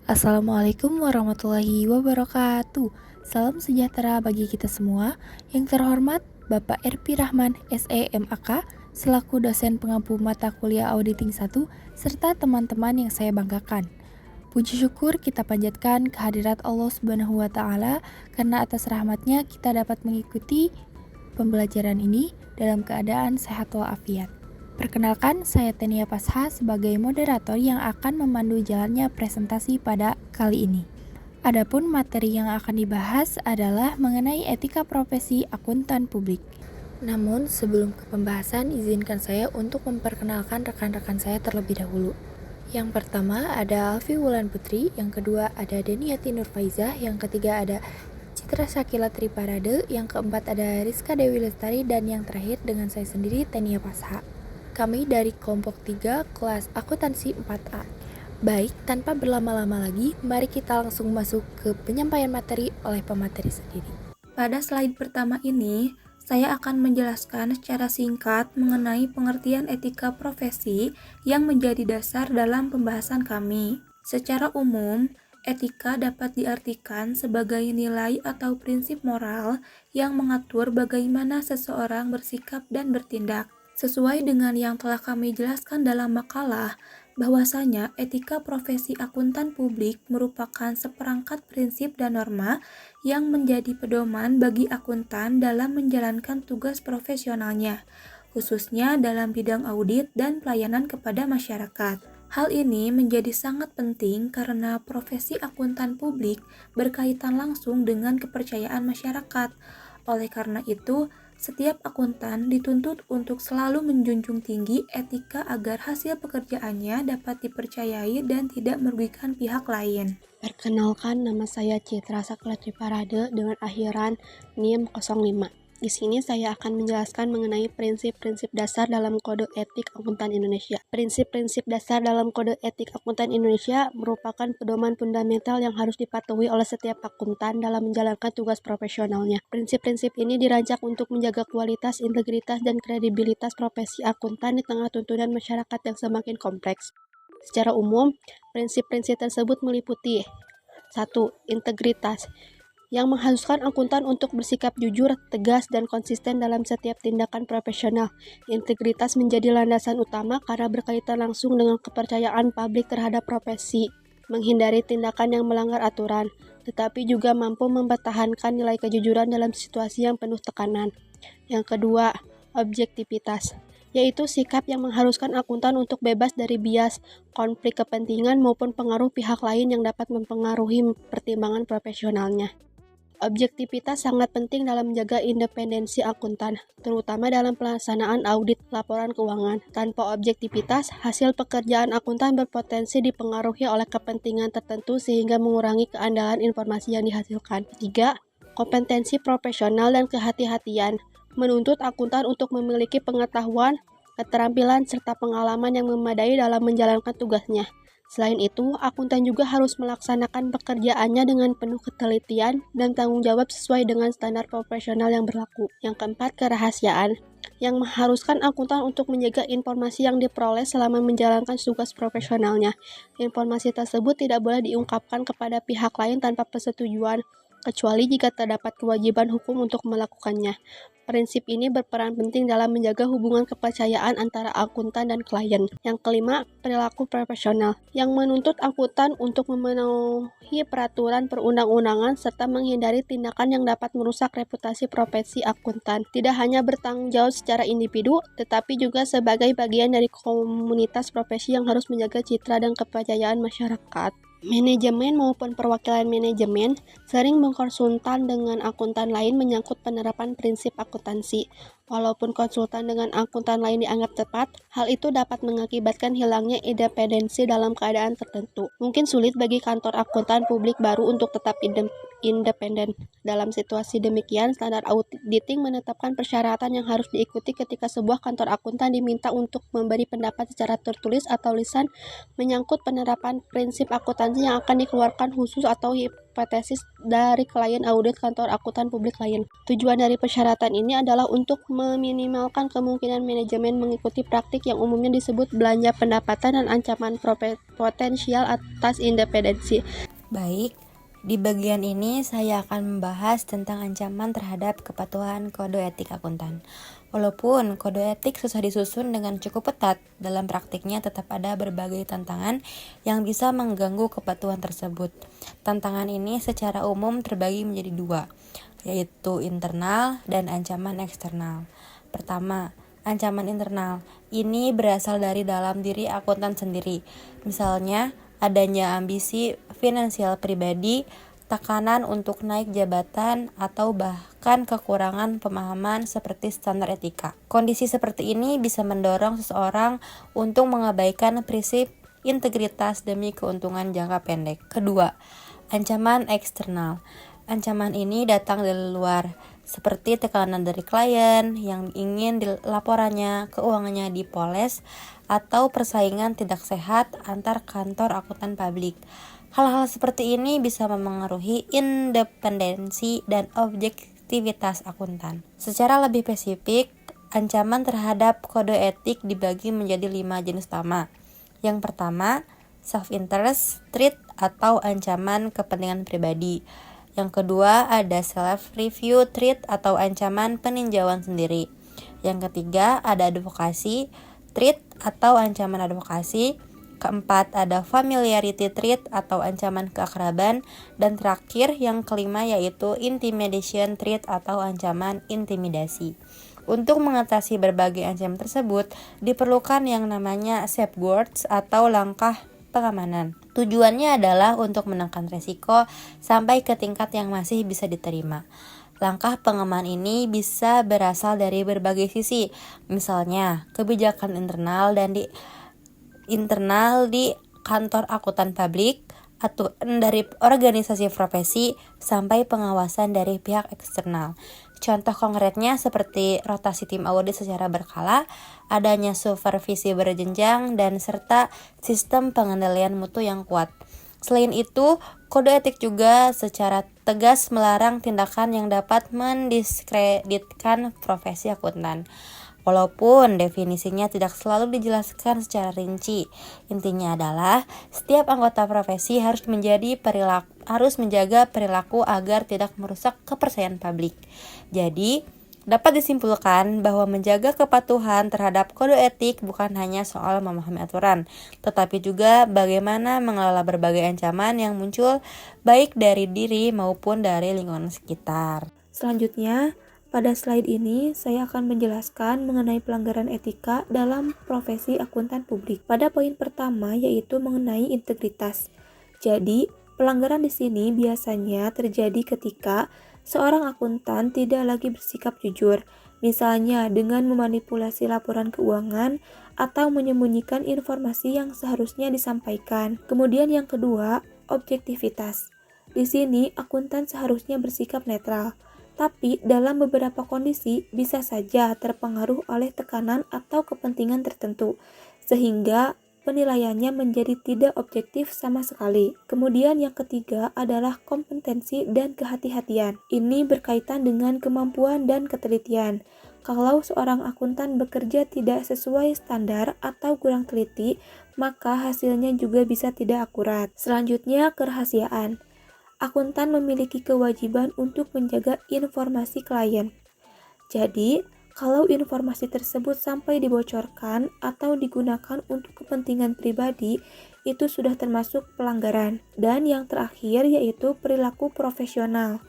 Assalamualaikum warahmatullahi wabarakatuh. Salam sejahtera bagi kita semua. Yang terhormat Bapak Erpi Rahman, SEMAK, selaku dosen pengampu mata kuliah Auditing 1, serta teman-teman yang saya banggakan. Puji syukur kita panjatkan kehadirat Allah Subhanahu wa Ta'ala, karena atas rahmatnya kita dapat mengikuti pembelajaran ini dalam keadaan sehat walafiat. Perkenalkan, saya Tenia Pasha sebagai moderator yang akan memandu jalannya presentasi pada kali ini. Adapun materi yang akan dibahas adalah mengenai etika profesi akuntan publik. Namun, sebelum ke pembahasan, izinkan saya untuk memperkenalkan rekan-rekan saya terlebih dahulu. Yang pertama ada Alfi Wulan Putri, yang kedua ada Deniati Nurfaizah, yang ketiga ada Citra Syakila Triparade, yang keempat ada Rizka Dewi Lestari, dan yang terakhir dengan saya sendiri, Tenia Pasha. Kami dari kelompok 3 kelas akuntansi 4A. Baik, tanpa berlama-lama lagi, mari kita langsung masuk ke penyampaian materi oleh pemateri sendiri. Pada slide pertama ini, saya akan menjelaskan secara singkat mengenai pengertian etika profesi yang menjadi dasar dalam pembahasan kami. Secara umum, etika dapat diartikan sebagai nilai atau prinsip moral yang mengatur bagaimana seseorang bersikap dan bertindak. Sesuai dengan yang telah kami jelaskan dalam makalah, bahwasanya etika profesi akuntan publik merupakan seperangkat prinsip dan norma yang menjadi pedoman bagi akuntan dalam menjalankan tugas profesionalnya, khususnya dalam bidang audit dan pelayanan kepada masyarakat. Hal ini menjadi sangat penting karena profesi akuntan publik berkaitan langsung dengan kepercayaan masyarakat. Oleh karena itu, setiap akuntan dituntut untuk selalu menjunjung tinggi etika agar hasil pekerjaannya dapat dipercayai dan tidak merugikan pihak lain. Perkenalkan, nama saya Citra Syakila Triparade dengan akhiran NIM 05. Di sini saya akan menjelaskan mengenai prinsip-prinsip dasar dalam Kode Etik Akuntan Indonesia. Prinsip-prinsip dasar dalam Kode Etik Akuntan Indonesia merupakan pedoman fundamental yang harus dipatuhi oleh setiap akuntan dalam menjalankan tugas profesionalnya. Prinsip-prinsip ini dirancang untuk menjaga kualitas, integritas, dan kredibilitas profesi akuntan di tengah tuntunan masyarakat yang semakin kompleks. Secara umum, prinsip-prinsip tersebut meliputi 1. Integritas, yang mengharuskan akuntan untuk bersikap jujur, tegas, dan konsisten dalam setiap tindakan profesional. Integritas menjadi landasan utama karena berkaitan langsung dengan kepercayaan publik terhadap profesi, menghindari tindakan yang melanggar aturan, tetapi juga mampu mempertahankan nilai kejujuran dalam situasi yang penuh tekanan. Yang kedua, objektivitas, yaitu sikap yang mengharuskan akuntan untuk bebas dari bias, konflik kepentingan, maupun pengaruh pihak lain yang dapat mempengaruhi pertimbangan profesionalnya. Objektivitas sangat penting dalam menjaga independensi akuntan, terutama dalam pelaksanaan audit laporan keuangan. Tanpa objektivitas, hasil pekerjaan akuntan berpotensi dipengaruhi oleh kepentingan tertentu sehingga mengurangi keandalan informasi yang dihasilkan. 3. Kompetensi profesional dan kehati-hatian, menuntut akuntan untuk memiliki pengetahuan, keterampilan, serta pengalaman yang memadai dalam menjalankan tugasnya. Selain itu, akuntan juga harus melaksanakan pekerjaannya dengan penuh ketelitian dan tanggung jawab sesuai dengan standar profesional yang berlaku. Yang keempat, kerahasiaan, yang mengharuskan akuntan untuk menjaga informasi yang diperoleh selama menjalankan tugas profesionalnya. Informasi tersebut tidak boleh diungkapkan kepada pihak lain tanpa persetujuan, kecuali jika terdapat kewajiban hukum untuk melakukannya. Prinsip ini berperan penting dalam menjaga hubungan kepercayaan antara akuntan dan klien. Yang kelima, perilaku profesional, yang menuntut akuntan untuk memenuhi peraturan perundang-undangan serta menghindari tindakan yang dapat merusak reputasi profesi akuntan. Tidak hanya bertanggung jawab secara individu, tetapi juga sebagai bagian dari komunitas profesi yang harus menjaga citra dan kepercayaan masyarakat. Manajemen maupun perwakilan manajemen sering berkonsultan dengan akuntan lain menyangkut penerapan prinsip akuntansi. Walaupun konsultan dengan akuntan lain dianggap tepat, hal itu dapat mengakibatkan hilangnya independensi dalam keadaan tertentu. Mungkin sulit bagi kantor akuntan publik baru untuk tetap independen. Dalam situasi demikian, standar auditing menetapkan persyaratan yang harus diikuti ketika sebuah kantor akuntan diminta untuk memberi pendapat secara tertulis atau lisan menyangkut penerapan prinsip akuntansi yang akan dikeluarkan khusus atau hipotesis dari klien audit kantor akuntan publik lain. Tujuan dari persyaratan ini adalah untuk meminimalkan kemungkinan manajemen mengikuti praktik yang umumnya disebut belanja pendapatan dan ancaman potensial atas independensi. Baik, di bagian ini saya akan membahas tentang ancaman terhadap kepatuhan kode etik akuntan. Walaupun kode etik susah disusun dengan cukup ketat, dalam praktiknya tetap ada berbagai tantangan yang bisa mengganggu kepatuhan tersebut. Tantangan ini secara umum terbagi menjadi dua, yaitu internal dan ancaman eksternal. Pertama, ancaman internal. Ini berasal dari dalam diri akuntan sendiri. Misalnya, adanya ambisi finansial pribadi, tekanan untuk naik jabatan, atau bahkan kekurangan pemahaman seperti standar etika. Kondisi seperti ini bisa mendorong seseorang untuk mengabaikan prinsip integritas demi keuntungan jangka pendek. Kedua, ancaman eksternal. Ancaman ini datang dari luar, seperti tekanan dari klien yang ingin laporannya keuangannya dipoles atau persaingan tidak sehat antar kantor akuntan publik. Hal-hal seperti ini bisa memengaruhi independensi dan objektivitas akuntan. Secara lebih spesifik, ancaman terhadap kode etik dibagi menjadi 5 jenis utama. Yang pertama, self-interest threat atau ancaman kepentingan pribadi. Yang kedua, ada self-review threat atau ancaman peninjauan sendiri. Yang ketiga, ada advokasi threat atau ancaman advokasi. Keempat, ada familiarity threat atau ancaman keakraban. Dan terakhir, yang kelima yaitu intimidation threat atau ancaman intimidasi. Untuk mengatasi berbagai ancaman tersebut, diperlukan yang namanya safeguards atau langkah pengamanan. Tujuannya adalah untuk menekan resiko sampai ke tingkat yang masih bisa diterima. Langkah pengaman ini bisa berasal dari berbagai sisi, misalnya kebijakan internal di kantor akuntan publik, atau dari organisasi profesi, sampai pengawasan dari pihak eksternal. Contoh konkretnya seperti rotasi tim audit secara berkala, adanya supervisi berjenjang, dan serta sistem pengendalian mutu yang kuat. Selain itu, kode etik juga secara tegas melarang tindakan yang dapat mendiskreditkan profesi akuntan. Walaupun definisinya tidak selalu dijelaskan secara rinci, intinya adalah setiap anggota profesi harus menjaga perilaku agar tidak merusak kepercayaan publik. Jadi, dapat disimpulkan bahwa menjaga kepatuhan terhadap kode etik bukan hanya soal memahami aturan, tetapi juga bagaimana mengelola berbagai ancaman yang muncul baik dari diri maupun dari lingkungan sekitar. Selanjutnya, pada slide ini, saya akan menjelaskan mengenai pelanggaran etika dalam profesi akuntan publik. Pada poin pertama, yaitu mengenai integritas. Jadi, pelanggaran di sini biasanya terjadi ketika seorang akuntan tidak lagi bersikap jujur, misalnya dengan memanipulasi laporan keuangan atau menyembunyikan informasi yang seharusnya disampaikan. Kemudian yang kedua, objektivitas. Di sini, akuntan seharusnya bersikap netral. Tapi dalam beberapa kondisi bisa saja terpengaruh oleh tekanan atau kepentingan tertentu, sehingga penilaiannya menjadi tidak objektif sama sekali. Kemudian yang ketiga adalah kompetensi dan kehati-hatian. Ini berkaitan dengan kemampuan dan ketelitian. Kalau seorang akuntan bekerja tidak sesuai standar atau kurang teliti, maka hasilnya juga bisa tidak akurat. Selanjutnya, kerahasiaan. Akuntan memiliki kewajiban untuk menjaga informasi klien. Jadi, kalau informasi tersebut sampai dibocorkan atau digunakan untuk kepentingan pribadi, itu sudah termasuk pelanggaran. Dan yang terakhir yaitu perilaku profesional.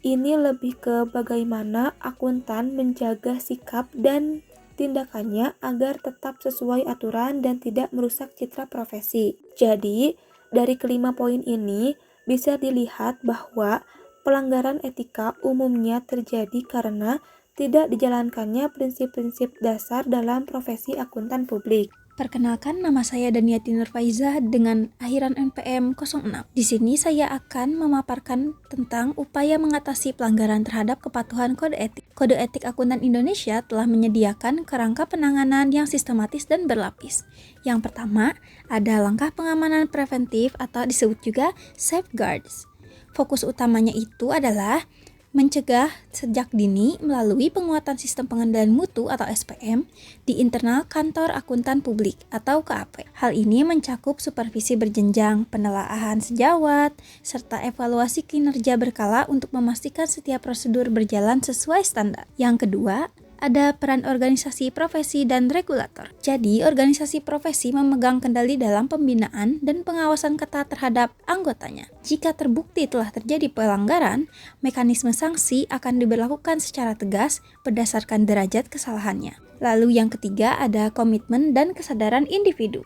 Ini lebih ke bagaimana akuntan menjaga sikap dan tindakannya agar tetap sesuai aturan dan tidak merusak citra profesi. Jadi, dari kelima poin ini, bisa dilihat bahwa pelanggaran etika umumnya terjadi karena tidak dijalankannya prinsip-prinsip dasar dalam profesi akuntan publik. Perkenalkan, nama saya Daniati Nurfaiza dengan akhiran NPM 06. Di sini saya akan memaparkan tentang upaya mengatasi pelanggaran terhadap kepatuhan kode etik. Kode etik akuntan Indonesia telah menyediakan kerangka penanganan yang sistematis dan berlapis. Yang pertama, ada langkah pengamanan preventif atau disebut juga safeguards. Fokus utamanya itu adalah mencegah sejak dini melalui penguatan sistem pengendalian mutu atau SPM di internal kantor akuntan publik atau KAP. Hal ini mencakup supervisi berjenjang, penelaahan sejawat, serta evaluasi kinerja berkala untuk memastikan setiap prosedur berjalan sesuai standar. Yang kedua, ada peran organisasi profesi dan regulator. Jadi, organisasi profesi memegang kendali dalam pembinaan dan pengawasan ketat terhadap anggotanya. Jika terbukti telah terjadi pelanggaran, mekanisme sanksi akan diberlakukan secara tegas berdasarkan derajat kesalahannya. Lalu yang ketiga ada komitmen dan kesadaran individu.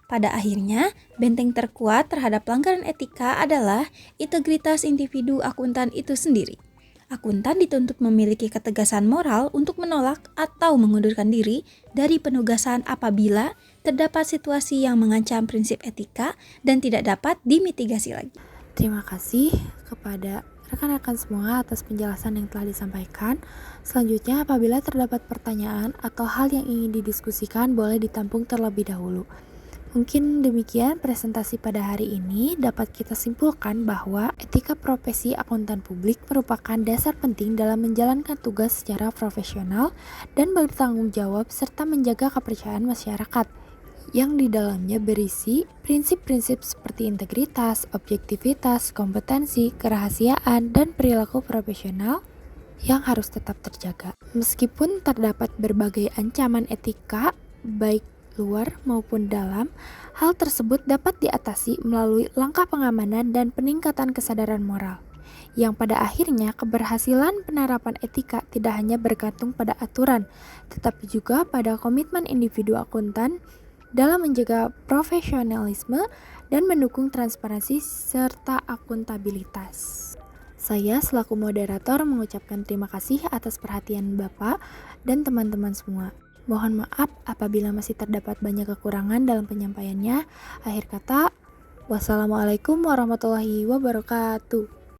Pada akhirnya, benteng terkuat terhadap pelanggaran etika adalah integritas individu akuntan itu sendiri. Akuntan dituntut memiliki ketegasan moral untuk menolak atau mengundurkan diri dari penugasan apabila terdapat situasi yang mengancam prinsip etika dan tidak dapat dimitigasi lagi. Terima kasih kepada rekan-rekan semua atas penjelasan yang telah disampaikan. Selanjutnya, apabila terdapat pertanyaan atau hal yang ingin didiskusikan, boleh ditampung terlebih dahulu. Mungkin demikian presentasi pada hari ini. Dapat kita simpulkan bahwa etika profesi akuntan publik merupakan dasar penting dalam menjalankan tugas secara profesional dan bertanggung jawab serta menjaga kepercayaan masyarakat, yang di dalamnya berisi prinsip-prinsip seperti integritas, objektivitas, kompetensi, kerahasiaan, dan perilaku profesional yang harus tetap terjaga. Meskipun terdapat berbagai ancaman etika, baik luar maupun dalam, hal tersebut dapat diatasi melalui langkah pengamanan dan peningkatan kesadaran moral, yang pada akhirnya keberhasilan penerapan etika tidak hanya bergantung pada aturan, tetapi juga pada komitmen individu akuntan dalam menjaga profesionalisme dan mendukung transparansi serta akuntabilitas. Saya selaku moderator mengucapkan terima kasih atas perhatian Bapak dan teman-teman semua. Mohon maaf apabila masih terdapat banyak kekurangan dalam penyampaiannya. Akhir kata, wassalamualaikum warahmatullahi wabarakatuh.